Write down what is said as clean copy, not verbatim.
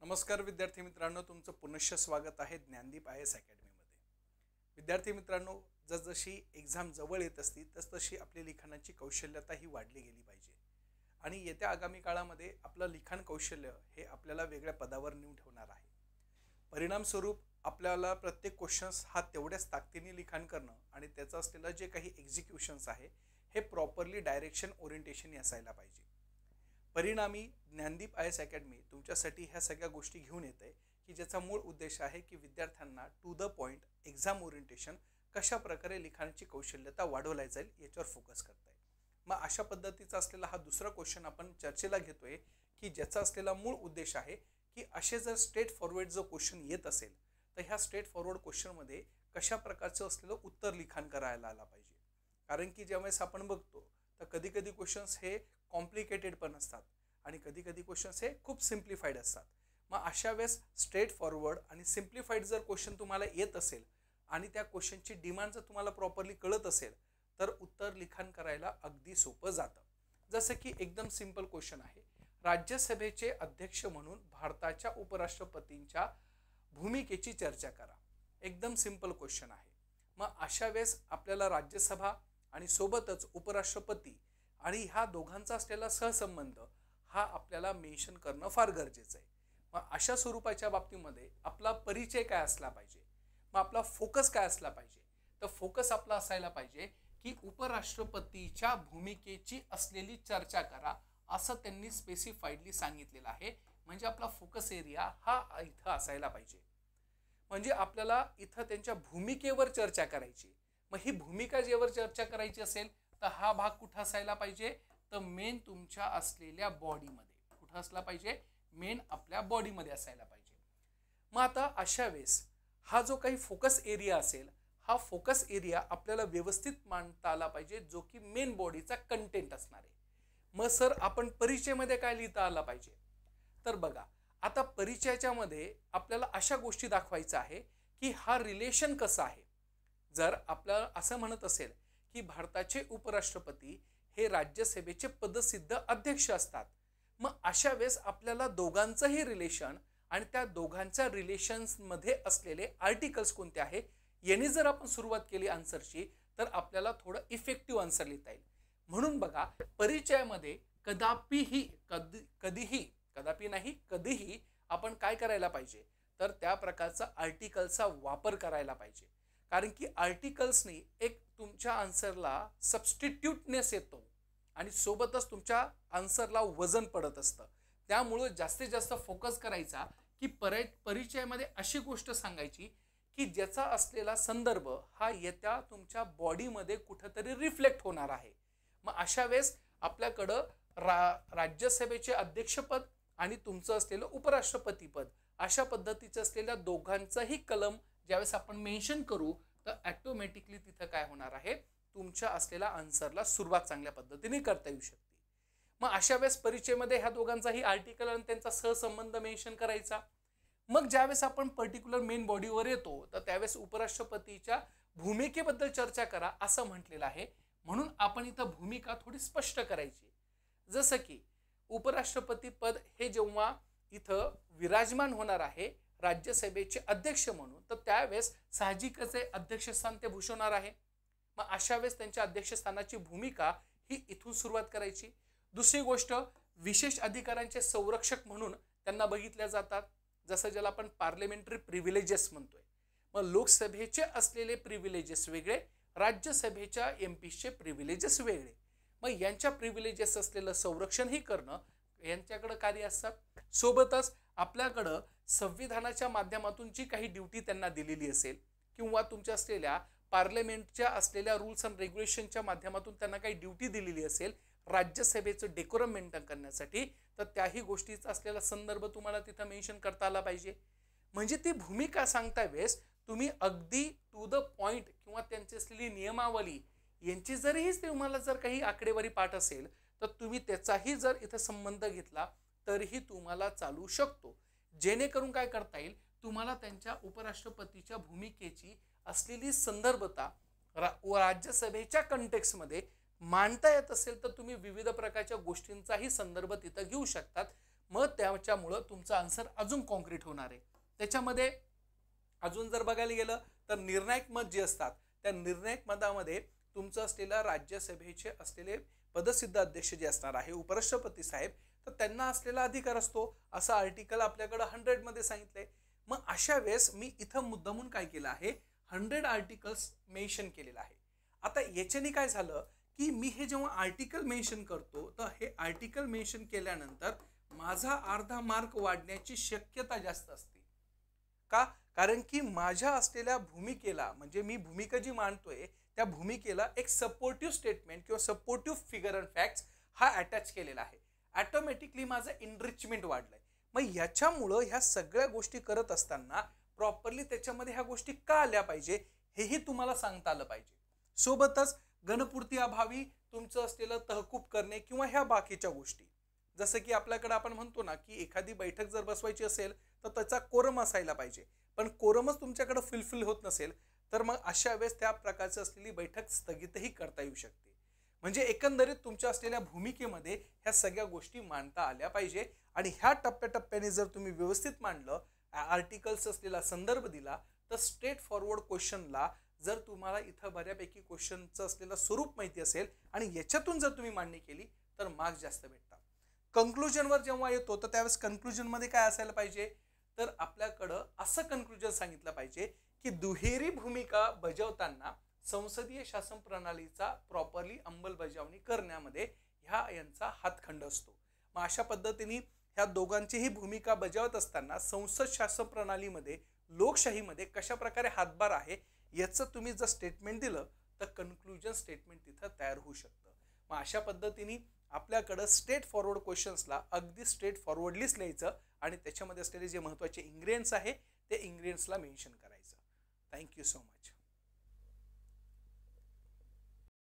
नमस्कार विद्यार्थी मित्रांनो, तुमचं पुनश्च स्वागत आहे ज्ञानदीप IAS अकॅडमीमध्ये। विद्यार्थी मित्रांनो, जसजशी एक्झाम जवळ येत असती तसतशी आपली लिखाणाची कौशल्यता ही वाढली गेली पाहिजे आणि येत्या आगामी काळामध्ये आपलं लिखाण कौशल्य हे आपल्याला वेगळ्या पदावर नेऊन ठेवणार आहे। परिणाम स्वरूप आपल्याला प्रत्येक क्वेश्चन्स हा तेवढ्याच ताकदीने लिखाण करणं आणि त्याचा असलेला जे काही एक्झिक्युशन्स आहे हे प्रॉपरली डायरेक्शन ओरिएंटेशन असायला पाहिजे। परिणामी ज्ञानदीप IAS अकॅडमी तुमच्यासाठी ह्या सगळ्या गोष्टी घेऊन येते की ज्याचा मूळ उद्देश आहे की विद्यार्थ्यांना to the point exam orientation कशा प्रकारे लिखाणाची कौशल्यता वाढवली जाईल याच्यावर फोकस करत आहे। मग अशा पद्धतीचा असलेला हा दुसरा क्वेश्चन आपण चर्चेला घेतोय की ज्याचा असलेला मूळ उद्देश आहे की असे जर स्ट्रेट फॉरवर्ड जो क्वेश्चन येत असेल तर ह्या स्ट्रेट फॉरवर्ड क्वेश्चनमध्ये कशा प्रकारचं असलेलं उत्तर लिखाण करायला आला पाहिजे। कारण की ज्यावेळेस आपण बघतो तर कधी कधी क्वेश्चन्स हे कॉम्प्लिकेटेड पण असतात आणि कधी कधी क्वेश्चन्स हे खूप सिम्प्लिफाईड असतात। मग अशा वेळेस स्ट्रेट फॉरवर्ड आणि सिम्प्लिफाईड जर क्वेश्चन तुम्हाला येत असेल आणि त्या क्वेश्चनची डिमांड जर तुम्हाला प्रॉपरली कळत असेल तर उत्तर लिखाण करायला अगदी सोपं जातं। जसं की एकदम सिंपल क्वेश्चन आहे, राज्यसभेचे अध्यक्ष म्हणून भारताच्या उपराष्ट्रपतींच्या भूमिकेची चर्चा करा। एकदम सिंपल क्वेश्चन आहे। मग अशा वेळेस आपल्याला राज्यसभा आणि सोबतच उपराष्ट्रपती आणि ह्या दोघांचा असलेला सहसंबंध हा आपल्याला मेन्शन करणं फार गरजेचं आहे। मग अशा स्वरूपाच्या बाबतीमध्ये आपला परिचय काय असला पाहिजे, मग आपला फोकस काय असला पाहिजे, तर फोकस आपला असायला पाहिजे की उपराष्ट्रपतीच्या भूमिकेची असलेली चर्चा करा असं त्यांनी स्पेसिफाईडली सांगितलेलं आहे। म्हणजे आपला फोकस एरिया हा इथं असायला पाहिजे। म्हणजे आपल्याला इथं त्यांच्या भूमिकेवर चर्चा करायची। मग ही भूमिका जेवर चर्चा करायची असेल तर हा भाग कुठं असायला पाहिजे, तर मेन तुमच्या असलेल्या बॉडीमध्ये कुठं असला पाहिजे, मेन आपल्या बॉडीमध्ये असायला पाहिजे। मग आता अशा वेळेस हा जो काही फोकस एरिया असेल हा फोकस एरिया आपल्याला व्यवस्थित मांडता आला पाहिजे जो की मेन बॉडीचा कंटेंट असणार आहे। मग सर आपण परिचयमध्ये काय लिहिता आला पाहिजे, तर बघा आता परिचयाच्या मध्ये आपल्याला अशा गोष्टी दाखवायचं आहे की हा रिलेशन कसा आहे। जर आपल्याला असं म्हणत असेल की भारताचे उपराष्ट्रपती हे राज्यसभेचे पदसिद्ध अध्यक्ष असतात, मग अशा वेळेस आपल्याला दोघांचंही रिलेशन आणि त्या दोघांच्या रिलेशन्स मध्ये असलेले आर्टिकल्स कोणते आहे यांनी जर आपण सुरुवात केली आन्सरची तर आपल्याला थोडं इफेक्टिव्ह आन्सर लिहिता येईल। म्हणून बघा परिचयामध्ये कधीही आपण काय करायला पाहिजे, तर त्या प्रकारचा आर्टिकलचा वापर करायला पाहिजे। कारण की आर्टिकल्सनी एक तुमच्या आन्सरला सबस्टिट्यूटनेस येतो आणि सोबतच तुमच्या आन्सरला वजन पडत असतं। त्यामुळे जास्तीत जास्त फोकस करायचा की परिचयामध्ये अशी गोष्ट सांगायची की ज्याचा असलेला संदर्भ हा येत्या तुमच्या बॉडीमध्ये कुठेतरी रिफ्लेक्ट होणार आहे। मग अशा वेळेस आपल्याकडं राज्यसभेचे अध्यक्षपद आणि तुमचं असलेलं उपराष्ट्रपती पद अशा पद्धतीचं असलेल्या दोघांचाही कलम ज्यावेळेस आपण मेन्शन करू तर ऑटोमॅटिकली तिथं काय होणार आहे, तुमच्या असलेल्या आन्सरला सुरुवात चांगल्या पद्धतीने करता येऊ शकते। मग अशा वेळेस परिचयमध्ये ह्या दोघांचाही आर्टिकल आणि त्यांचा सहसंबंध मेन्शन करायचा। मग ज्यावेळेस आपण पर्टिक्युलर मेन बॉडीवर येतो तर त्यावेळेस उपराष्ट्रपतीच्या भूमिकेबद्दल चर्चा करा असं म्हटलेलं आहे। म्हणून आपण इथं भूमिका थोडी स्पष्ट करायची। जसं की उपराष्ट्रपती पद हे जेव्हा इथं विराजमान होणार आहे राज्यसभेचे अध्यक्ष म्हणून तर त्यावेळेस साहजिकच अध्यक्षस्थान ते भूषवणार आहे। मग अशा वेळेस त्यांच्या अध्यक्षस्थानाची भूमिका ही इथून सुरुवात करायची। दुसरी गोष्ट, विशेष अधिकारांचे संरक्षक म्हणून त्यांना बघितल्या जातात, जसं ज्याला आपण पार्लमेंटरी प्रिव्हिलेजेस म्हणतोय। मग लोकसभेचे असलेले प्रिव्हिलेजेस वेगळे, राज्यसभेच्या MPचे प्रिव्हिलेजेस वेगळे। मग यांच्या प्रिव्हिलेजेस असलेलं संरक्षण ही करणं यांच्याकडे कार्य असतात। सोबतच आपल्याकडं संविधानाच्या माध्यमातून जी काही ड्यूटी त्यांना दिलेली असेल किंवा तुमच्या असलेल्या पार्लमेंटच्या असलेल्या रूल्स अँड रेग्युलेशनच्या माध्यमातून त्यांना काही ड्यूटी दिलेली असेल राज्यसभेचं डेकोरम मेंटेन करण्यासाठी, तर त्याही गोष्टीचा असलेला संदर्भ तुम्हाला तिथं मेन्शन करता आला पाहिजे। म्हणजे ती भूमिका सांगता वेळेस तुम्ही अगदी टू द पॉइंट किंवा त्यांची असलेली नियमावली यांची जरीही तुम्हाला जर काही आकडेवारी पाठ असेल तर तुम्ही त्याचाही जर इथं संबंध घेतला तरीही तुम्हाला चालू शकतो। जेणेकरून काय करता येईल, तुम्हाला त्यांच्या उपराष्ट्रपतीच्या भूमिकेची असलेली संदर्भता राज्यसभेच्या कंटेक्स्टमध्ये मांडता येत असेल तर तुम्ही विविध प्रकारच्या गोष्टींचाही संदर्भ तिथं घेऊ शकतात। मग त्याच्यामुळं तुमचा आन्सर अजून कॉन्क्रीट होणार आहे. त्याच्यामध्ये अजून जर बघायला गेलं तर निर्णायक मत जे असतात त्या निर्णायक मतामध्ये तुमचं असलेलं राज्यसभेचे असलेले पदसिद्ध अध्यक्ष जे असणार आहे उपराष्ट्रपती साहेब, तर त्यांना असलेला अधिकार असतो असं आर्टिकल आपल्याकडं 100 मध्ये सांगितलंय. मग अशा वेळेस मी इथं मुद्दामून काय केलं आहे, 100 आर्टिकल्स मेन्शन केलेलं आहे. आता याच्याने काय झालं की मी हे जेव्हा आर्टिकल मेन्शन करतो तर हे आर्टिकल मेन्शन केल्यानंतर माझा अर्धा मार्क वाढण्याची शक्यता जास्त असते. का? कारण की माझ्या असलेल्या भूमिकेला, म्हणजे मी भूमिका जी मांडतोय त्या भूमिकेला एक सपोर्टिव्ह स्टेटमेंट किंवा सपोर्टिव्ह फिगर अँड फॅक्ट्स हा अटॅच केलेला आहे. ऑटोमॅटिकली माझं एनरिचमेंट वाढलंय. मग याच्यामुळं ह्या सगळ्या गोष्टी करत असताना प्रॉपरली त्याच्यामध्ये ह्या गोष्टी का आल्या पाहिजे हेही तुम्हाला सांगता आलं पाहिजे. सोबतच गणपूर्ती अभावी तुमचं असलेलं तहकूब करणे किंवा ह्या बाकीच्या गोष्टी, जसं की आपल्याकडे आपण म्हणतो ना की एखादी बैठक जर बसवायची असेल तर त्याचा कोरम असायला पाहिजे, पण कोरमच तुमच्याकडे फुलफिल होत नसेल तर मग अशा वेळेस त्या प्रकारची असलेली बैठक स्थगितही करता येऊ शकते. म्हणजे एकंदरीत तुमच्या असलेल्या भूमिकेमध्ये ह्या सगळ्या गोष्टी मांडता आल्या पाहिजे. आणि ह्या टप्प्याटप्प्याने जर तुम्ही व्यवस्थित मांडलं, आर्टिकल्स असलेला संदर्भ दिला, तर स्ट्रेट फॉरवर्ड क्वेश्चनला जर तुम्हाला इथं बऱ्यापैकी क्वेश्चनचं असलेलं स्वरूप माहिती असेल आणि याच्यातून जर तुम्ही मांडणी केली तर मार्क्स जास्त भेटतात. कन्क्लुजनवर जेव्हा येतो तर त्यावेळेस कन्क्लुजनमध्ये काय असायला पाहिजे, तर आपल्याकडं असं कन्क्लुजन सांगितलं पाहिजे की दुहेरी भूमिका बजावताना संसदीय शासन प्रणालीचा प्रॉपरली अंमलबजावणी करण्यामध्ये ह्या यांचा हातखंड असतो. मग अशा पद्धतीने ह्या दोघांचीही भूमिका बजावत असताना संसद शासन प्रणालीमध्ये लोकशाहीमध्ये कशा प्रकारे हातभार आहे याचं तुम्ही जर स्टेटमेंट दिलं तर कन्क्लुजन स्टेटमेंट तिथं तयार होऊ शकतं. मग अशा पद्धतीने आपल्याकडं स्ट्रेट फॉरवर्ड क्वेश्चन्सला अगदी स्ट्रेट फॉरवर्डलीच लिहायचं आणि त्याच्यामध्ये असलेले जे महत्त्वाचे इन्ग्रेडियंट्स आहे ते इन्ग्रेडियंट्सला मेन्शन करायचं. Thank you so much.